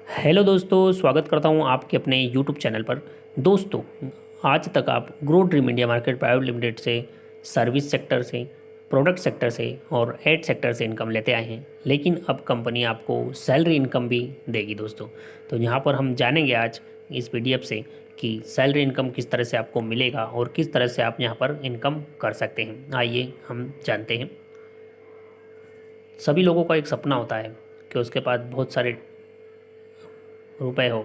Hello दोस्तों, स्वागत करता हूं आपके अपने यूट्यूब चैनल पर। दोस्तों, आज तक आप grow dream India market private limited से सर्विस सेक्टर से, प्रोडक्ट सेक्टर से और एड सेक्टर से इनकम लेते आए हैं, लेकिन अब कंपनी आपको सैलरी इनकम भी देगी दोस्तों। तो यहाँ पर हम जानेंगे आज इस पीडीएफ से कि सैलरी इनकम किस तरह से आपको मिलेगा और किस तरह से आप यहाँ पर इनकम कर सकते हैं। आइए हम जानते हैं। सभी लोगों का एक सपना होता है कि उसके पास बहुत सारे रुपए हो,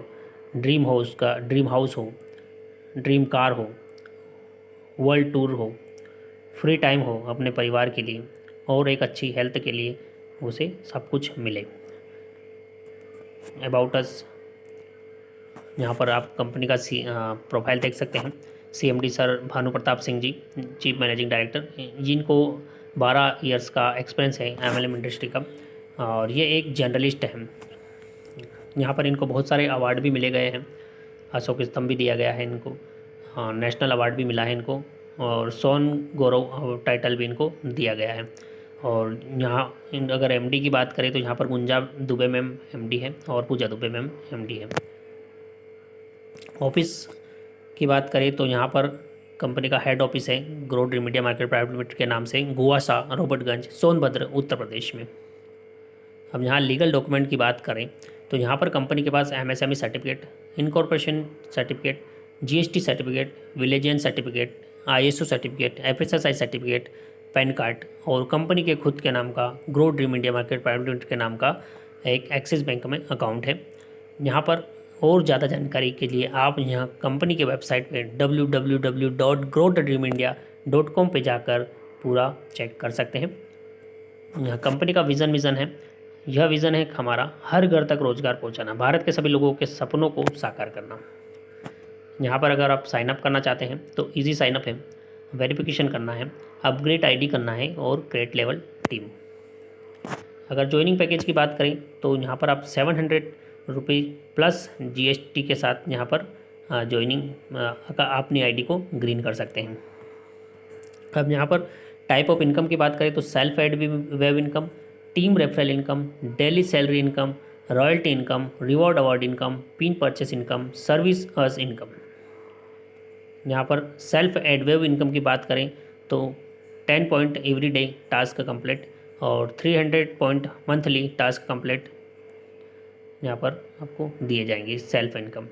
ड्रीम हाउस हो, ड्रीम कार हो, वर्ल्ड टूर हो, फ्री टाइम हो अपने परिवार के लिए और एक अच्छी हेल्थ के लिए उसे सब कुछ मिले। अबाउट अस, यहाँ पर आप कंपनी का प्रोफाइल देख सकते हैं। CMD sir Bhanu Pratap Singh ji, chief managing director, जिनको 12 इयर्स का एक्सपीरियंस है एमएलएम इंडस्ट्री का, और ये एक जर्नलिस्ट हैं। यहाँ पर इनको बहुत सारे अवार्ड भी मिले गए हैं। अशोक स्तंभ भी दिया गया है इनको, हाँ, नेशनल अवार्ड भी मिला है इनको, और सोन गौरव टाइटल भी इनको दिया गया है। और यहाँ अगर एमडी की बात करें तो यहाँ पर गुंजा दुबे मैम एमडी है और पूजा दुबे मैम एमडी है। ऑफिस की बात करें तो यहाँ पर कंपनी का हेड ऑफिस है grow dream India market private limited के नाम से, गुआसा, रोबर्टगंज, सोनभद्र, उत्तर प्रदेश में। अब यहाँ लीगल डॉक्यूमेंट की बात करें तो यहाँ पर कंपनी के पास MSME certificate, incorporation certificate, GST certificate, विलेजियन certificate, ISO certificate, FSSI certificate, PAN card और कंपनी के खुद के नाम का grow dream India market private limited के नाम का एक एक्सिस बैंक में अकाउंट है। यहाँ पर और ज़्यादा जानकारी के लिए आप यहाँ कंपनी के वेबसाइट पे www.growthedreamindia.com पे जाकर पूरा चेक कर सकते हैं। यहाँ कंपनी का विज़न है। यह विज़न है हमारा हर घर तक रोजगार पहुँचाना, भारत के सभी लोगों के सपनों को साकार करना। यहाँ पर अगर आप साइन अप करना चाहते हैं तो इजी साइन अप है, वेरिफिकेशन करना है, अपग्रेड आईडी करना है और क्रेडिट लेवल टीम। अगर ज्वाइनिंग पैकेज की बात करें तो यहाँ पर आप 700 रुपये प्लस जीएसटी के साथ यहाँ पर ज्वाइनिंग अपनी आईडी को ग्रीन कर सकते हैं। अब यहाँ पर टाइप ऑफ इनकम की बात करें तो self ad web income, team referral income, daily salary income, royalty income, reward award income, pin purchase income, service अर्स इनकम। यहाँ पर सेल्फ एड वेब इनकम की बात करें तो 10 point every day task complete और 300 पॉइंट मंथली टास्क कंप्लीट यहाँ पर आपको दिए जाएंगे सेल्फ इनकम।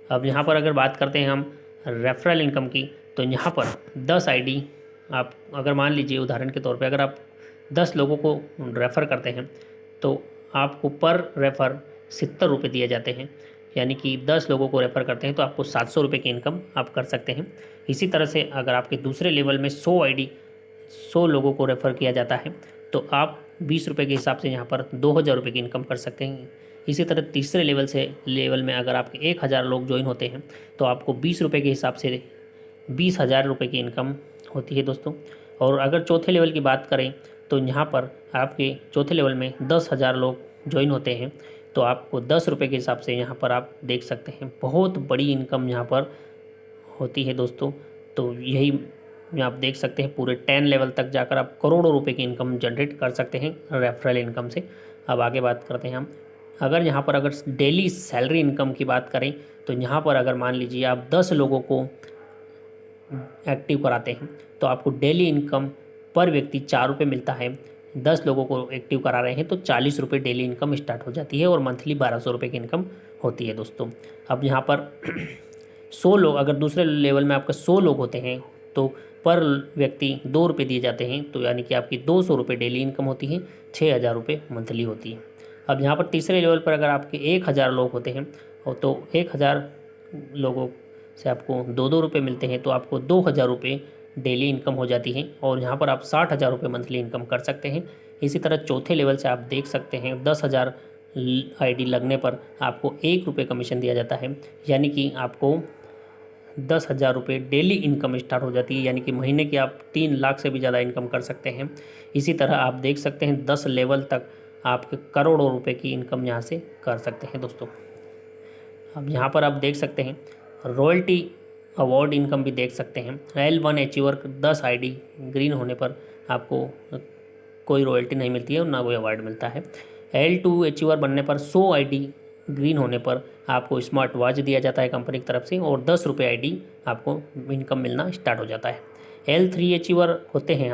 अब यहाँ पर अगर बात करते हैं हम रेफरल इनकम की तो यहाँ पर 10 आईडी, आप अगर मान लीजिए उदाहरण के तौर पे अगर आप 10 लोगों को रेफ़र करते हैं तो आपको पर रेफ़र 70 रुपये दिए जाते हैं, यानी कि 10 लोगों को रेफ़र करते हैं तो आपको 700 रुपये की इनकम आप कर सकते हैं। इसी तरह से अगर आपके दूसरे लेवल में 100 आईडी 100 लोगों को रेफ़र किया जाता है तो आप 20 रुपये के हिसाब से यहाँ पर 2000 रुपये की इनकम कर सकते हैं। इसी तरह तीसरे लेवल में अगर आपके 1000 लोग ज्वाइन होते हैं तो आपको 20 रुपये के हिसाब से 20,000 रुपये की इनकम होती है दोस्तों। और अगर चौथे लेवल की बात करें तो यहाँ पर आपके चौथे लेवल में 10,000 लोग ज्वाइन होते हैं तो आपको 10 रुपये के हिसाब से यहाँ पर आप देख सकते हैं बहुत बड़ी इनकम यहाँ पर होती है दोस्तों। तो यही आप देख सकते हैं पूरे 10 लेवल तक जाकर आप करोड़ों रुपए की इनकम जनरेट कर सकते हैं रेफरल इनकम से। अब आगे बात करते हैं हम, अगर डेली सैलरी इनकम की बात करें तो यहाँ पर अगर मान लीजिए आप 10 लोगों को एक्टिव कराते हैं तो आपको डेली इनकम पर व्यक्ति 4 रुपये मिलता है। 10 लोगों को एक्टिव करा रहे हैं तो 40 रुपये डेली इनकम स्टार्ट हो जाती है और मंथली 1200 रुपये की इनकम होती है दोस्तों। अब यहाँ पर 100 लोग, अगर दूसरे लेवल में आपका 100 लोग होते हैं तो पर व्यक्ति 2 रुपये दिए जाते हैं, तो यानी कि आपकी 200 रुपये डेली इनकम होती है, 6000 रुपये मंथली होती है। अब यहाँ पर तीसरे लेवल पर अगर आपके 1000 लोग होते हैं और तो 1000 लोगों से आपको 2-2 रुपये मिलते हैं तो आपको 2000 रुपये डेली इनकम हो जाती है और यहाँ पर आप 60,000 रुपये मंथली इनकम कर सकते हैं। इसी तरह चौथे लेवल से आप देख सकते हैं 10,000 आईडी लगने पर आपको 1 रुपये कमीशन दिया जाता है, यानी कि आपको 10,000 रुपये डेली इनकम स्टार्ट हो जाती है, यानी कि महीने की आप 3 लाख से भी ज़्यादा इनकम कर सकते हैं। इसी तरह आप देख सकते हैं 10 लेवल तक आपके करोड़ों रुपए की इनकम यहाँ से कर सकते हैं दोस्तों। अब यहाँ पर आप देख सकते हैं रॉयल्टी अवार्ड इनकम भी देख सकते हैं। L1 अचीवर 10 आईडी ग्रीन होने पर आपको कोई रॉयल्टी नहीं मिलती है और ना कोई अवार्ड मिलता है। L2 अचीवर बनने पर 100 आईडी ग्रीन होने पर आपको स्मार्ट वॉच दिया जाता है कंपनी की तरफ से और 10 रुपये ID आपको इनकम मिलना स्टार्ट हो जाता है। L3 अचीवर होते हैं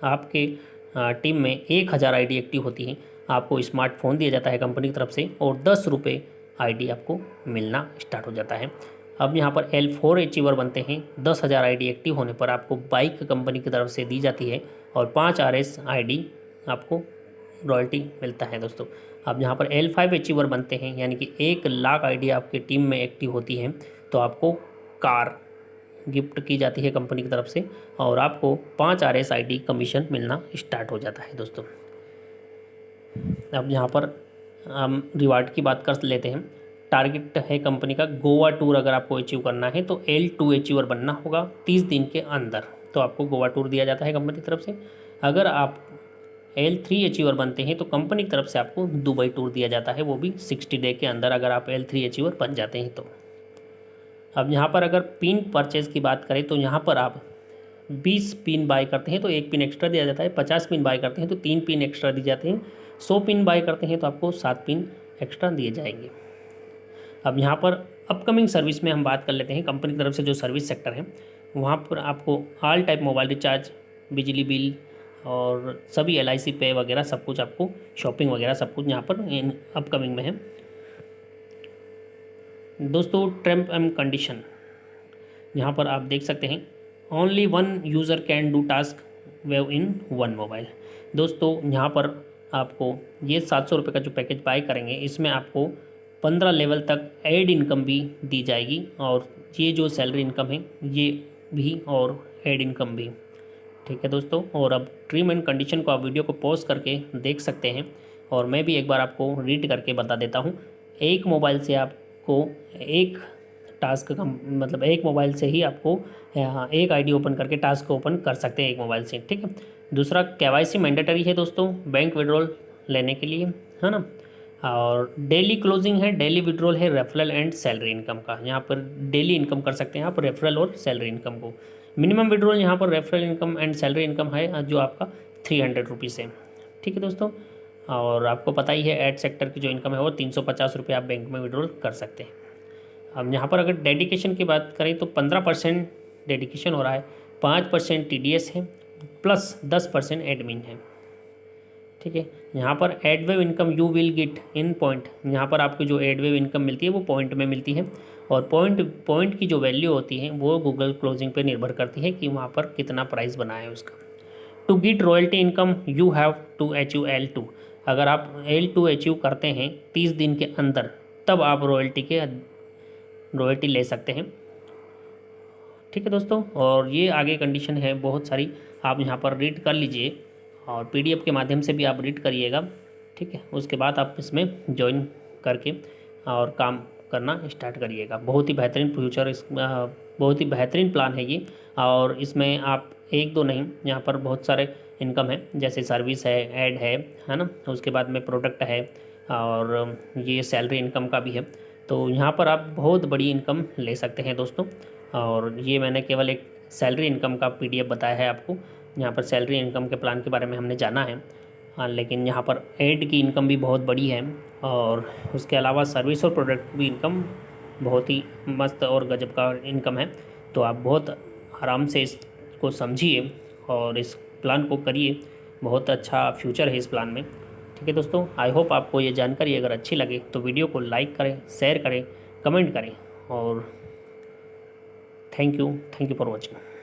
आपके टीम में 1000 ID एक्टिव होती हैं, आपको स्मार्टफोन दिया जाता है कंपनी की तरफ से और 10 रुपये ID आपको मिलना स्टार्ट हो जाता है। अब यहाँ पर L4 अचीवर बनते हैं, 10,000 ID एक्टिव होने पर आपको बाइक कंपनी की तरफ से दी जाती है और 5 RS ID आपको रॉयल्टी मिलता है दोस्तों। अब यहाँ पर L5 अचीवर बनते हैं, यानी कि 1 लाख ID आपके टीम में एक्टिव होती है तो आपको कार गिफ्ट की जाती है कंपनी की तरफ से और आपको 5 RS ID कमीशन मिलना स्टार्ट हो जाता है दोस्तों। अब यहाँ पर हम रिवार्ड की बात कर लेते हैं। टारगेट है कंपनी का गोवा टूर, अगर आपको अचीव करना है तो L2 अचीवर बनना होगा 30 दिन के अंदर, तो आपको गोवा टूर दिया जाता है कंपनी की तरफ से। अगर आप L3 अचीवर बनते हैं तो कंपनी की तरफ से आपको दुबई टूर दिया जाता है, वो भी 60 डे के अंदर, अगर आप L3 अचीवर बन जाते हैं तो। अब यहाँ पर अगर पिन परचेज़ की बात करें तो यहाँ पर आप 20 पिन बाय करते हैं तो 1 पिन एक्स्ट्रा दिया जाता है, 50 पिन बाय करते हैं तो 3 पिन एक्स्ट्रा दिए जाते हैं, 100 पिन बाय करते हैं तो आपको 7 पिन एक्स्ट्रा दिए जाएंगे। अब यहाँ पर अपकमिंग सर्विस में हम बात कर लेते हैं। कंपनी की तरफ से जो सर्विस सेक्टर है वहाँ पर आपको ऑल टाइप मोबाइल रिचार्ज, बिजली बिल और सभी LIC पे वगैरह सब कुछ, आपको शॉपिंग वगैरह सब कुछ यहाँ पर इन अपकमिंग में है दोस्तों। टर्म एंड कंडीशन यहाँ पर आप देख सकते हैं, only 1 user can do task wave in 1 mobile. दोस्तों यहाँ पर आपको ये 700 रुपये का जो पैकेज बाय करेंगे इसमें आपको 15 लेवल तक एड इनकम भी दी जाएगी और ये जो सैलरी इनकम है ये भी और एड इनकम भी, ठीक है दोस्तों। और अब टर्म एंड कंडीशन को आप वीडियो को पॉज करके देख सकते हैं और मैं भी एक बार आपको रीड करके बता देता हूँ। एक मोबाइल से आपको एक टास्क का मतलब एक मोबाइल से ही आपको एक ID ओपन करके टास्क को ओपन कर सकते हैं एक मोबाइल से, ठीक है। दूसरा KYC मैंडेटरी है दोस्तों बैंक विड्रॉल लेने के लिए, है ना। और डेली क्लोजिंग है, डेली विड्रॉल है रेफरल एंड सैलरी इनकम का। यहाँ पर डेली इनकम कर सकते हैं आप रेफरल और सैलरी इनकम को। मिनिमम विड्रॉल यहाँ पर referral income and salary income है जो आपका 300 रुपीज़ है, ठीक है दोस्तों। और आपको पता ही है एड सेक्टर की जो इनकम है वो 350 रुपये आप बैंक में विड्रॉल कर सकते हैं। अब यहाँ पर अगर डेडिकेशन की बात करें तो 15% डेडिकेशन हो रहा है, 5% TDS है प्लस 10% एडमिन है, ठीक है। यहाँ पर एडवेव income you will get in point, यहाँ पर आपको जो एडवेव इनकम मिलती है वो पॉइंट में मिलती है और पॉइंट की जो वैल्यू होती है वो गूगल क्लोजिंग पे निर्भर करती है कि वहाँ पर कितना प्राइस बना है उसका। To get royalty income you have to achieve L2, अगर आप L2 अचीव करते हैं 30 दिन के अंदर तब आप रॉयल्टी ले सकते हैं, ठीक है दोस्तों। और ये आगे कंडीशन है बहुत सारी, आप यहाँ पर रीड कर लीजिए और PDF के माध्यम से भी आप रीड करिएगा, ठीक है। उसके बाद आप इसमें ज्वाइन करके और काम करना स्टार्ट करिएगा। बहुत ही बेहतरीन फ्यूचर, बहुत ही बेहतरीन प्लान है ये। और इसमें आप 1-2 नहीं, यहाँ पर बहुत सारे इनकम है, जैसे सर्विस है, ऐड है ना, उसके बाद में प्रोडक्ट है और ये सैलरी इनकम का भी है। तो यहाँ पर आप बहुत बड़ी इनकम ले सकते हैं दोस्तों। और ये मैंने केवल एक सैलरी इनकम का PDF बताया है आपको। यहाँ पर सैलरी इनकम के प्लान के बारे में हमने जाना है, लेकिन यहाँ पर ऐड की इनकम भी बहुत बड़ी है और उसके अलावा सर्विस और प्रोडक्ट भी इनकम बहुत ही मस्त और गजब का इनकम है। तो आप बहुत आराम से इसको समझिए और इस प्लान को करिए, बहुत अच्छा फ्यूचर है इस प्लान में, ठीक है दोस्तों। आई होप आपको ये जानकारी अगर अच्छी लगे तो वीडियो को लाइक करें, शेयर करें, कमेंट करें और थैंक यू फॉर वॉचिंग।